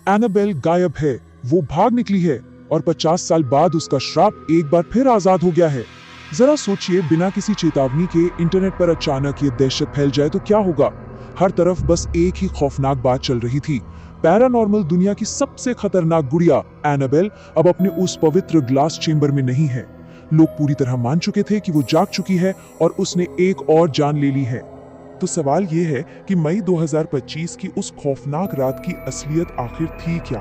Annabelle गायब है, वो भाग निकली है और 50 साल बाद उसका श्राप एक बार फिर आजाद हो गया है। जरा सोचिए, बिना किसी चेतावनी के इंटरनेट पर अचानक ये दहशत फैल जाए तो क्या होगा। हर तरफ बस एक ही खौफनाक बात चल रही थी। पैरानॉर्मल दुनिया की सबसे खतरनाक गुड़िया एनाबेल अब अपने उस पवित्र ग्लास चेंबर में नहीं है। लोग पूरी तरह मान चुके थे कि वो जाग चुकी है और उसने एक और जान ले ली है। तो सवाल ये है कि मई 2025 की उस खौफनाक रात की असलियत आखिर थी क्या?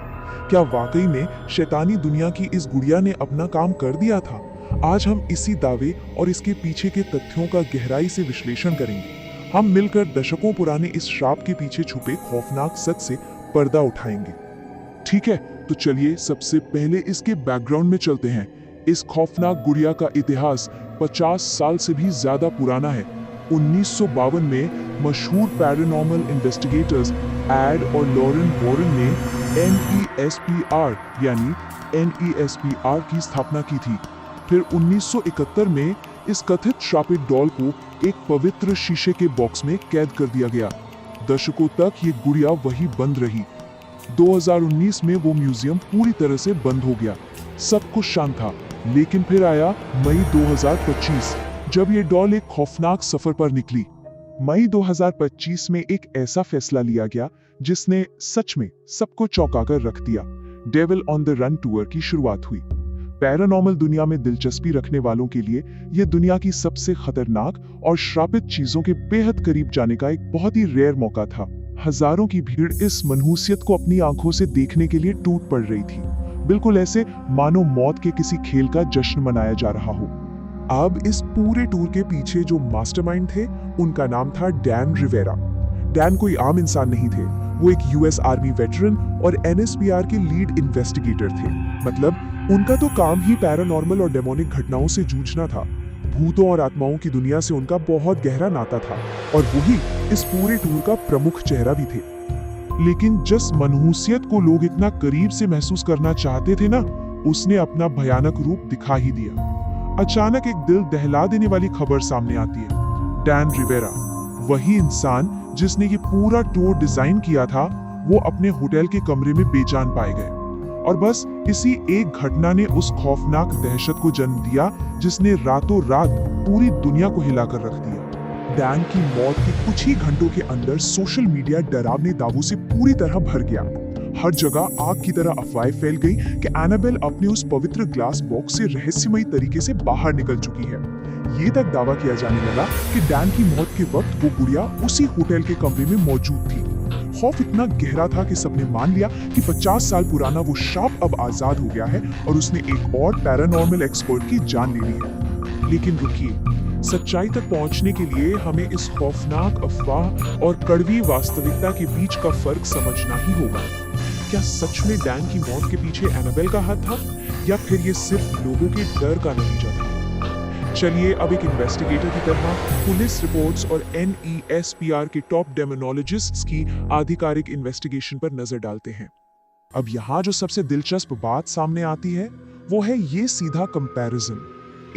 क्या वाकई में शैतानी दुनिया की इस गुड़िया ने अपना काम कर दिया था? आज हम इसी दावे और इसके पीछे के तथ्यों का गहराई से विश्लेषण करेंगे। हम मिलकर दशकों पुराने इस श्राप के पीछे छुपे खौफनाक सच से पर्दा उठाएंगे। ठीक है, तो चलिए सबसे पहले इसके बैकग्राउंड में चलते हैं। इस खौफनाक गुड़िया का इतिहास 50 साल से भी ज्यादा पुराना है। 1952 में मशहूर पैरानॉर्मल इन्वेस्टिगेटर्स एड और लॉरेन वॉरेन ने NESPR यानी NESPR की स्थापना की थी। फिर 1971 में इस कथित श्रापित डॉल को एक पवित्र शीशे के बॉक्स में कैद कर दिया गया। दशकों तक ये गुड़िया वही बंद रही। 2019 में वो म्यूजियम पूरी तरह से बंद हो गया। सब कुछ शांत था, लेकिन फिर आया मई 2025, जब ये डॉल एक खौफनाक सफर पर निकली। मई 2025 में एक ऐसा फैसला लिया गया जिसने सच में सबको चौंका कर रख दिया। Devil on the run tour की शुरुआत हुई। पैरानॉर्मल दुनिया में दिलचस्पी रखने वालों के लिए यह दुनिया की सबसे खतरनाक और श्रापित चीजों के बेहद करीब जाने का एक बहुत ही रेयर मौका था। हजारों की भीड़ इस मनहूसियत को अपनी आंखों से देखने के लिए टूट पड़ रही थी, बिल्कुल ऐसे मानो मौत के किसी खेल का जश्न मनाया जा रहा हो। अब इस पूरे टूर के पीछे जो मास्टरमाइंड थे, उनका नाम था डैन रिवेरा। डैन कोई आम इंसान नहीं थे, वो एक US आर्मी वेटरन और NSPR के लीड इन्वेस्टिगेटर थे। मतलब उनका तो काम ही पैरानॉर्मल और डेमोनिक घटनाओं से जूझना था। भूतों और आत्माओं की दुनिया से उनका बहुत गहरा नाता था और वही इस पूरे टूर का प्रमुख चेहरा भी थे। लेकिन जिस मनहूसियत को लोग इतना करीब से महसूस करना चाहते थे ना, उसने अपना भयानक रूप दिखा ही दिया। अचानक एक दिल दहला देने वाली खबर सामने आती है। डैन रिवेरा, वही इंसान जिसने ये पूरा टूर डिजाइन किया था, वो अपने होटल के कमरे में बेजान पाए गए। और बस इसी एक घटना ने उस खौफनाक दहशत को जन्म दिया जिसने रातों रात पूरी दुनिया को हिलाकर रख दिया। डैन की मौत के कुछ ही घंटों के अंदर सोशल मीडिया डरावने दावों से पूरी तरह भर गया। हर जगह आग की तरह अफवाहें फैल गई कि एनाबेल अपने उस पवित्र ग्लास बॉक्स से रहस्यमयी तरीके से बाहर निकल चुकी है। ये तक दावा किया जाने लगा कि डैन की मौत के वक्त वो गुड़िया उसी होटल के कमरे में मौजूद थी। खौफ इतना गहरा था कि सबने मान लिया कि 50 साल पुराना वो श्राप अब आजाद हो गया है और उसने एक और पैरानॉर्मल एक्सपर्ट की जान ले ली है। लेकिन रुकिए, सच्चाई तक पहुंचने के लिए हमें इस खौफनाक अफवाह और कड़वी वास्तविकता के बीच का फर्क समझना ही होगा। क्या सच में डैन की मौत के पीछे एनाबेल का हाथ था, या फिर ये सिर्फ लोगों के डर का नतीजा था? चलिए अब एक इन्वेस्टिगेटर की तरह पुलिस रिपोर्ट्स और NESPR के टॉप डेमोनोलॉजिस्ट्स की आधिकारिक इन्वेस्टिगेशन पर नजर डालते हैं। अब यहाँ जो सबसे दिलचस्प बात सामने आती है, वो है ये सीधा कंपैरिजन।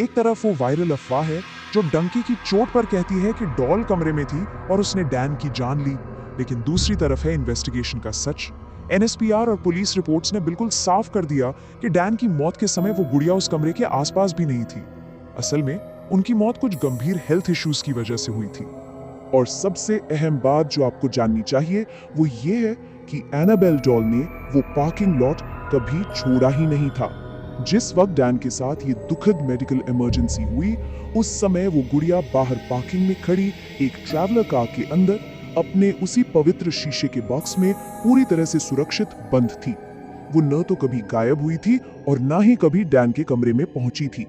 एक तरफ वो वायरल अफवाह है जो डंकी की चोट पर कहती है कि डॉल कमरे में थी और उसने डैन की जान ली, लेकिन दूसरी तरफ है इन्वेस्टिगेशन का सच। NSPR और पुलिस रिपोर्ट्स ने बिल्कुल साफ कर दिया कि डैन की मौत के समय वो गुड़िया उस कमरे के आसपास भी नहीं थी। असल में उनकी मौत कुछ गंभीर हेल्थ इश्यूज की वजह से हुई थी। और सबसे अहम बात जो आपको जाननी चाहिए वो ये है कि एनाबेल डॉल ने वो पार्किंग लॉट कभी छोड़ा ही नहीं था। जिस वक्त डैन के साथ ये दुखद मेडिकल इमरजेंसी हुई, उस समय वो गुड़िया बाहर पार्किंग में खड़ी एक ट्रैवलर कार के अंदर अपने उसी पवित्र शीशे के बॉक्स में पूरी तरह से सुरक्षित बंद थी। वो न तो कभी गायब हुई थी और ना ही कभी डैन के कमरे में पहुंची थी।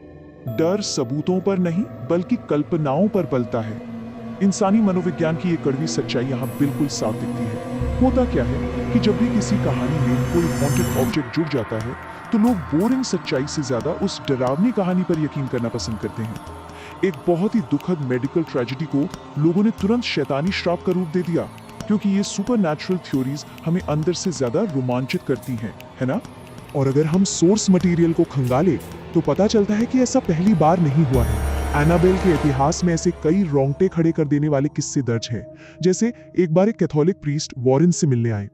डर सबूतों पर नहीं बल्कि कल्पनाओं पर पलता है। इंसानी मनोविज्ञान की ये कड़वी सच्चाई यहाँ बिल्कुल साफ दिखती है। होता क्या है कि जब भी किसी कहानी में कोई हॉन्टेड ऑब्जेक्ट जुड़ जाता है तो लोग बोरिंग सच्चाई से ज्यादा उस डरावनी कहानी पर यकीन करना पसंद करते हैं। एक बहुत ही दुखद मेडिकल ट्रेजेडी को लोगों ने तुरंत शैतानी श्राप का रूप दे दिया, क्योंकि ये सुपरनैचुरल थ्योरीज हमें अंदर से ज्यादा रोमांचित करती हैं, है ना? और अगर हम सोर्स मटेरियल को खंगाले तो पता चलता है कि ऐसा पहली बार नहीं हुआ है। एनाबेल के इतिहास में ऐसे कई रोंगटे खड़े कर देने वाले किस्से दर्ज हैं। जैसे एक बार एक कैथोलिक प्रीस्ट वॉरेन से मिलने आए।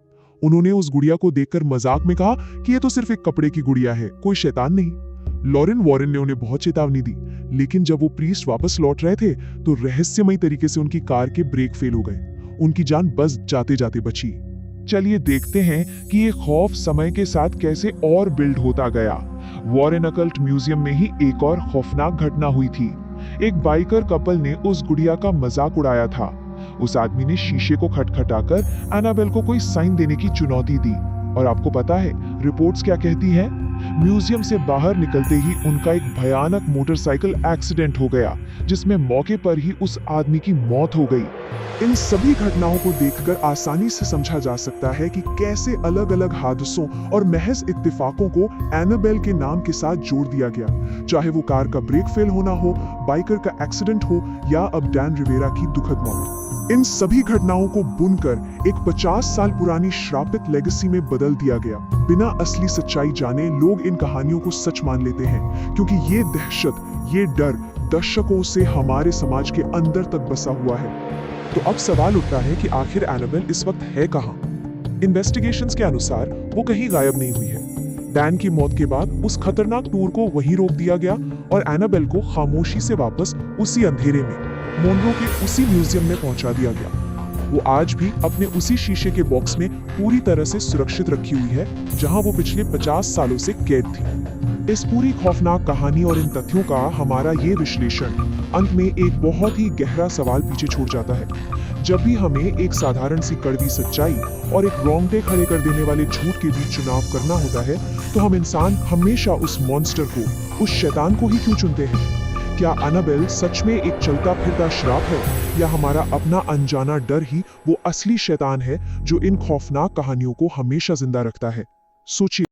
उन्होंने उस गुड़िया को देखकर मजाक में कहा कि ये तो सिर्फ एक कपड़े की गुड़िया है, कोई शैतान नहीं। लॉरेन वॉरेन ने उन्हें बहुत चेतावनी दी, लेकिन जब वो प्रीस्ट वापस लौट रहे थे तो रहस्यमयी तरीके से उनकी कार के ब्रेक फेल हो गए। उनकी जान बस जाते जाते बची। चलिए देखते हैं कि ये खौफ समय के साथ कैसे और बिल्ड होता गया। वॉरेन अकल्ट म्यूजियम में ही एक और खौफनाक घटना हुई थी। एक बाइकर कपल ने उस गुड़िया का मजाक उड़ाया था। उस आदमी ने शीशे को खटखटाकर एनाबेल को कोई साइन देने की चुनौती दी। और आपको पता है रिपोर्ट्स क्या कहती हैं? म्यूजियम से बाहर निकलते ही उनका एक भयानक मोटरसाइकिल एक्सीडेंट हो गया, जिसमें मौके पर ही उस आदमी की मौत हो गई। इन सभी घटनाओं को देखकर आसानी से समझा जा सकता है कि कैसे अलग अलग हादसों और महज इत्तेफाकों को एनाबेल के नाम के साथ जोड़ दिया गया। चाहे वो कार का ब्रेक फेल होना हो, बाइकर का एक्सीडेंट हो या अब डैन रिवेरा की दुखद मौत। इन सभी घटनाओं को बुनकर एक 50 साल पुरानी श्रापित लेगेसी में बदल दिया गया। बिना असली सच्चाई जाने लोग इन कहानियों को सच मान लेते हैं, क्योंकि ये दहशत, ये डर दशकों से हमारे समाज के अंदर तक बसा हुआ है। तो अब सवाल उठता है कि आखिर एनाबेल इस वक्त है कहां? इन्वेस्टिगेशंस के अनुसार वो कहीं गायब नहीं हुई है। डैन की मौत के बाद उस खतरनाक टूर को वहीं रोक दिया गया और एनाबेल को खामोशी से वापस उसी अंधेरे में मोनरो के उसी म्यूजियम में पहुंचा दिया गया। वो आज भी अपने उसी शीशे के बॉक्स में पूरी तरह से सुरक्षित रखी हुई है, जहां वो पिछले 50 सालों से कैद थी। इस पूरी खौफनाक कहानी और इन तथ्यों का हमारा ये विश्लेषण अंत में एक बहुत ही गहरा सवाल पीछे छोड़ जाता है। जब भी हमें एक साधारण सी कड़वी सच्चाई और एक रोंगटे खड़े कर देने वाले झूठ के बीच चुनाव करना होता है, तो हम इंसान हमेशा उस मॉन्स्टर को, उस शैतान को ही क्यों चुनते हैं? क्या एनाबेल सच में एक चलता फिरता श्राप है, या हमारा अपना अनजाना डर ही वो असली शैतान है जो इन खौफनाक कहानियों को हमेशा जिंदा रखता है? सोचिए।